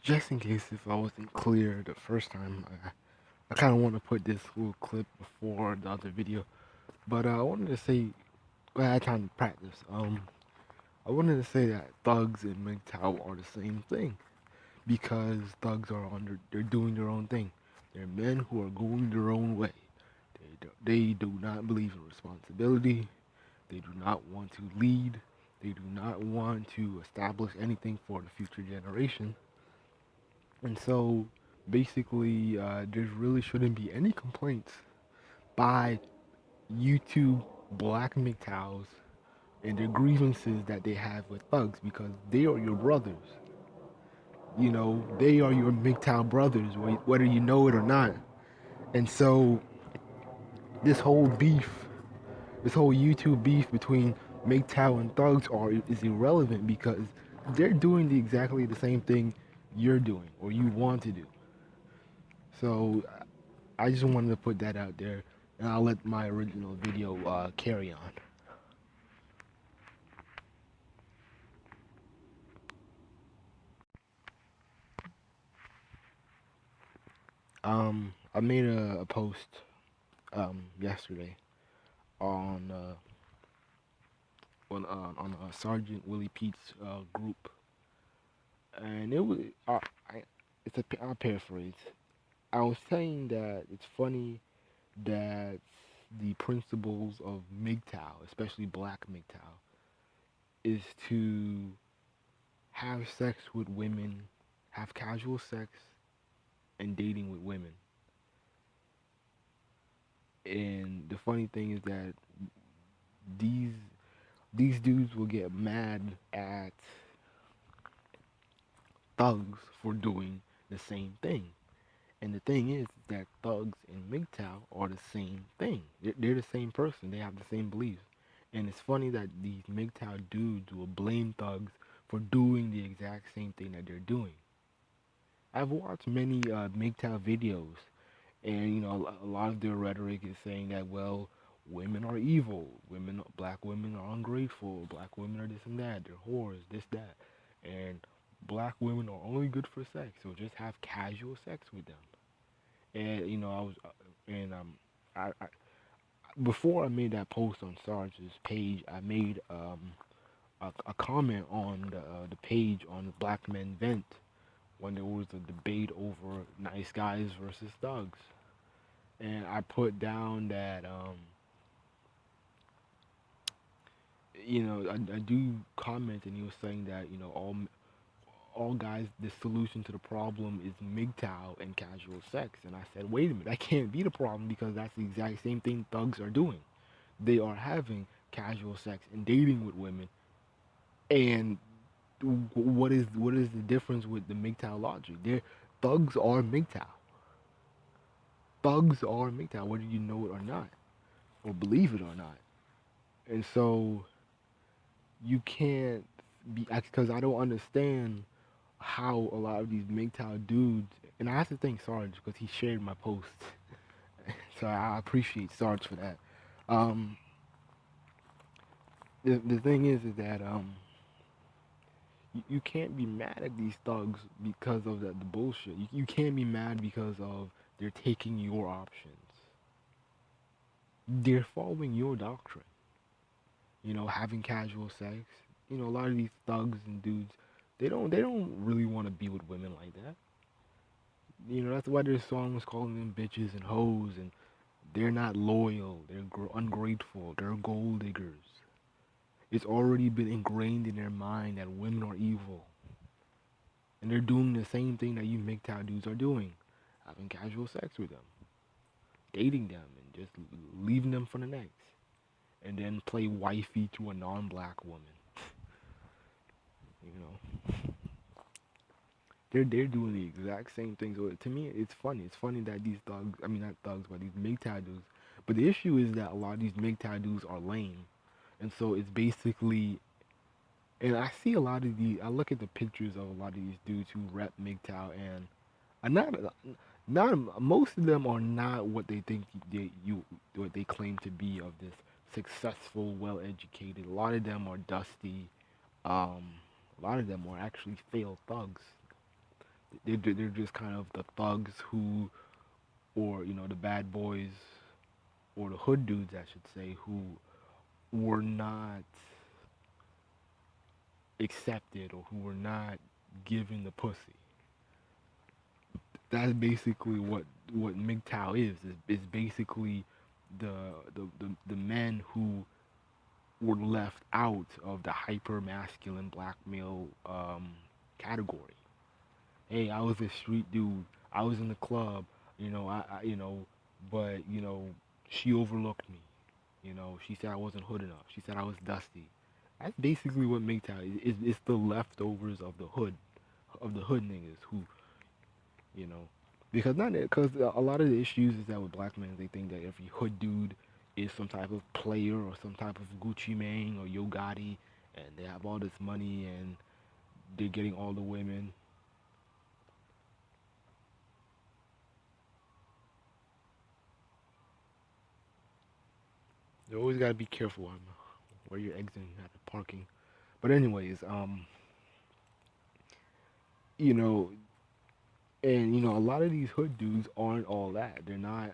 Just in case if I wasn't clear the first time, I kind of want to put this little clip before the other video. But I wanted to say, I had time to practice. I wanted to say that thugs and MGTOW are the same thing because thugs are they're doing their own thing. They're men who are going their own way. They do not believe in responsibility. They do not want to lead. They do not want to establish anything for the future generation. And so basically, there really shouldn't be any complaints by YouTube black MGTOWs and the grievances that they have with thugs because they are your brothers. You know, they are your MGTOW brothers, whether you know it or not. And so this whole beef, this whole YouTube beef between MGTOW and thugs is irrelevant because they're doing exactly the same thing you're doing or you want to do. So I just wanted to put that out there, and I'll let my original video carry on. I made a post yesterday on Sergeant Willie Pete's group, and it was I I'll paraphrase. I was saying that it's funny that the principles of MGTOW, especially Black MGTOW, is to have sex with women, have casual sex, and dating with women. And the funny thing is that these these dudes will get mad at thugs for doing the same thing. And the thing is that thugs and MGTOW are the same thing. They're the same person. They have the same beliefs. And it's funny that these MGTOW dudes will blame thugs for doing the exact same thing that they're doing. I've watched many MGTOW videos, and you know a lot of their rhetoric is saying that well, women are evil, black women are ungrateful, black women are this and that, they're whores, this that, and black women are only good for sex, so just have casual sex with them. And you know I was, and I before I made that post on Sarge's page, I made a comment on the page on Black Men Vent when there was a debate over nice guys versus thugs. And I put down that you know I do comment, and he was saying that you know all guys, the solution to the problem is MGTOW and casual sex. And I said, wait a minute, that can't be the problem because that's the exact same thing thugs are doing. They are having casual sex and dating with women. And what is the difference with the MGTOW logic? Thugs are MGTOW. Thugs are MGTOW, whether you know it or not, or believe it or not. And so you can't be because I don't understand how a lot of these MGTOW dudes, and I have to thank Sarge because he shared my post, so I appreciate Sarge for that. Um, the thing is that you can't be mad at these thugs because of the bullshit. You can't be mad because of they're taking your options. They're following your doctrine. You know, having casual sex. You know, a lot of these thugs and dudes, they don't really want to be with women like that. You know, that's why there's songs calling them bitches and hoes, and they're not loyal. They're ungrateful. They're gold diggers. It's already been ingrained in their mind that women are evil, and they're doing the same thing that you MGTOW dudes are doing, having casual sex with them, dating them, and just leaving them for the next, and then play wifey to a non-black woman. You know, they're doing the exact same thing. So to me, it's funny. It's funny that these thugs, I mean not thugs, but these MGTOW dudes. But the issue is that a lot of these MGTOW dudes are lame, and so it's basically. And I see a lot of these. I look at the pictures of a lot of these dudes who rep MGTOW, and I'm not most of them are not what they think what they claim to be of this successful, well-educated. A lot of them are dusty. A lot of them are actually failed thugs. They're just kind of the thugs who, or the bad boys, or the hood dudes, I should say, who were not accepted or who were not given the pussy. That's basically what MGTOW is basically the men who were left out of the hyper masculine black male category. Hey, I was a street dude. I was in the club. But she overlooked me. She said I wasn't hood enough. She said I was dusty. That's basically what MGTOW is. It's the leftovers of the hood niggas who, you know, because not because a lot of the issues is that with black men they think that every hood dude is some type of player or some type of Gucci Mane or Yo Gotti, and they have all this money and they're getting all the women. You always gotta be careful on where you're exiting at the parking. But anyways, you know, and a lot of these hood dudes aren't all that. They're not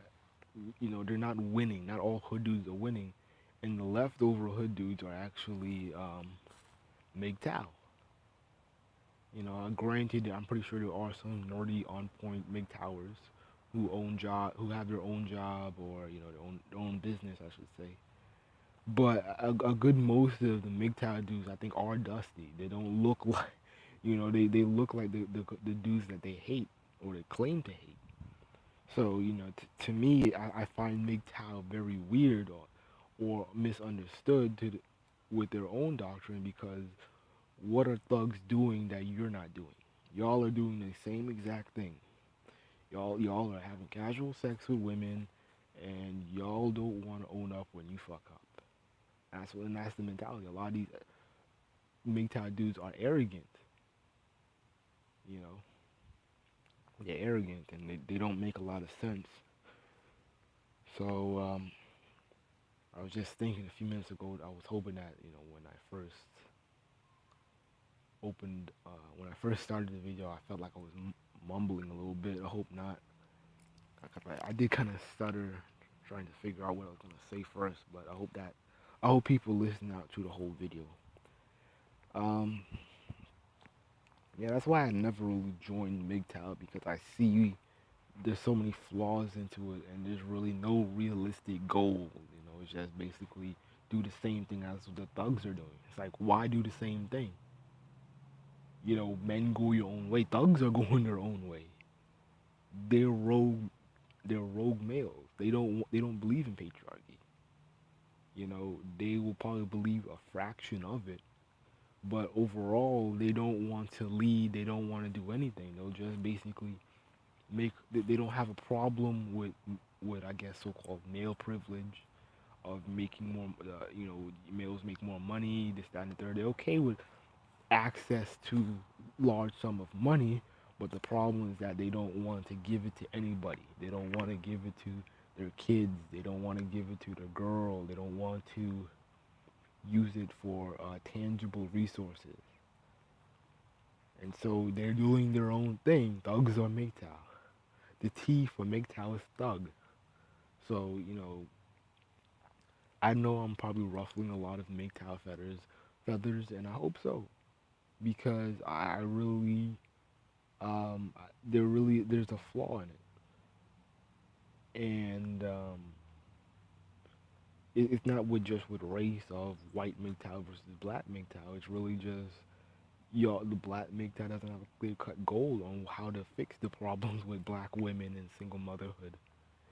winning. Not all hood dudes are winning, and the leftover hood dudes are actually MGTOW. Granted, I'm pretty sure there are some nerdy on point MGTOWers who have their own job or their own business, I should say. But a good most of the MGTOW dudes, I think, are dusty. They don't look like, they look like the dudes that they hate or they claim to hate. So, to me, I find MGTOW very weird or misunderstood with their own doctrine because what are thugs doing that you're not doing? Y'all are doing the same exact thing. Y'all are having casual sex with women, and y'all don't want to own up when you fuck up. That's the mentality. A lot of these MGTOW dudes are arrogant. You know, they're arrogant and they don't make a lot of sense. So I was just thinking a few minutes ago. I was hoping that when I first started the video, I felt like I was mumbling a little bit. I hope not. I did kind of stutter trying to figure out what I was gonna say first, but I hope people listen out to the whole video. Um, yeah, that's why I never really joined MGTOW because I see there's so many flaws into it, and there's really no realistic goal. It's just basically do the same thing as the thugs are doing. It's like, why do the same thing? Men go your own way. Thugs are going their own way. They're rogue. They're rogue males. They don't believe in patriarchy. They will probably believe a fraction of it, but overall, they don't want to lead. They don't want to do anything. They'll just basically they don't have a problem with I guess so-called male privilege of making more. Males make more money. This, that, and the third. They're okay with access to large sum of money, but the problem is that they don't want to give it to anybody. They don't want to give it to their kids. They don't want to give it to their girl. They don't want to use it for tangible resources. And so they're doing their own thing. Thugs are MGTOW. The T for MGTOW is thug. So, I know I'm probably ruffling a lot of MGTOW feathers, and I hope so. Because I really, there's a flaw in it. And it's not just with race of white MGTOW versus black MGTOW. It's really just the black MGTOW doesn't have a clear cut goal on how to fix the problems with black women and single motherhood.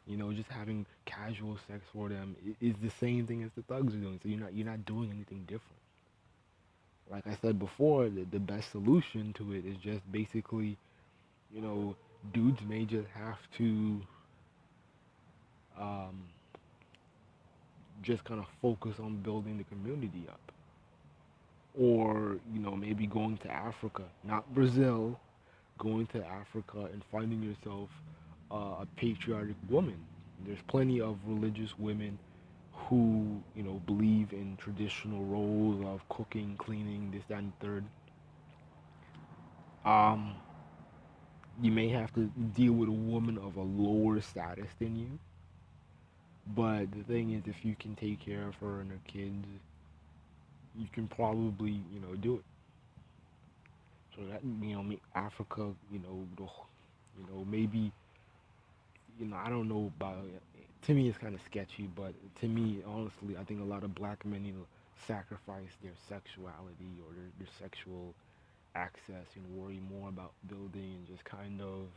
Just having casual sex for them is the same thing as the thugs are doing. So you're not doing anything different. Like I said before, the best solution to it is just basically, you know, dudes may just have to um, just kind of focus on building the community up. Or, maybe going to Africa, not Brazil, going to Africa and finding yourself a patriotic woman. There's plenty of religious women who, believe in traditional roles of cooking, cleaning, this, that, and third. Um, You may have to deal with a woman of a lower status than you, but the thing is, if you can take care of her and her kids, you can probably, do it. So that, Africa, maybe, I don't know about. To me, it's kind of sketchy, but to me, honestly, I think a lot of black men, sacrifice their sexuality or their sexual access and worry more about building and just kind of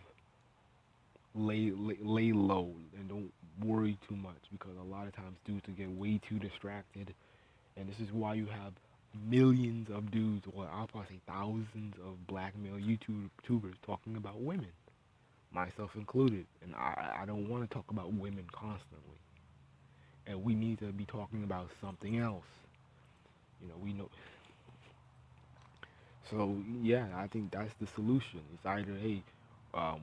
lay low and don't worry too much because a lot of times dudes will get way too distracted, and this is why you have millions of dudes, or I'll probably say thousands of black male YouTubers talking about women, myself included, and I don't want to talk about women constantly, and we need to be talking about something else. We know. So yeah, I think that's the solution. It's either, hey,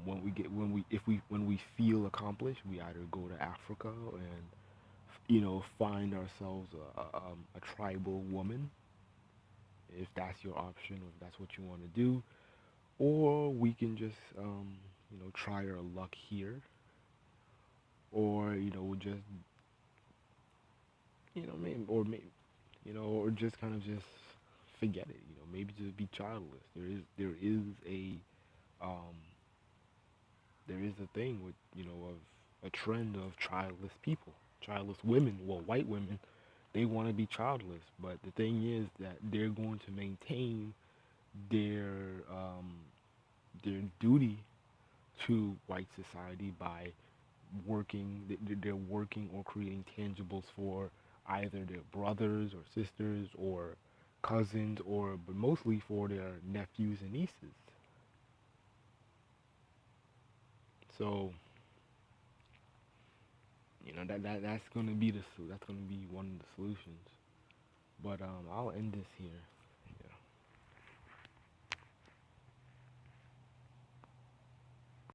when we feel accomplished, we either go to Africa and find ourselves a tribal woman, if that's your option or if that's what you want to do, or we can just try our luck here, or just maybe or just kind of just forget it. Maybe just be childless. Um, there is a thing with of a trend of childless people, childless women. Well, white women, they want to be childless, but the thing is that they're going to maintain their um, their duty to white society by working. They're working or creating tangibles for either their brothers or sisters or cousins, or but mostly for their nephews and nieces. So that's gonna be one of the solutions. But I'll end this here.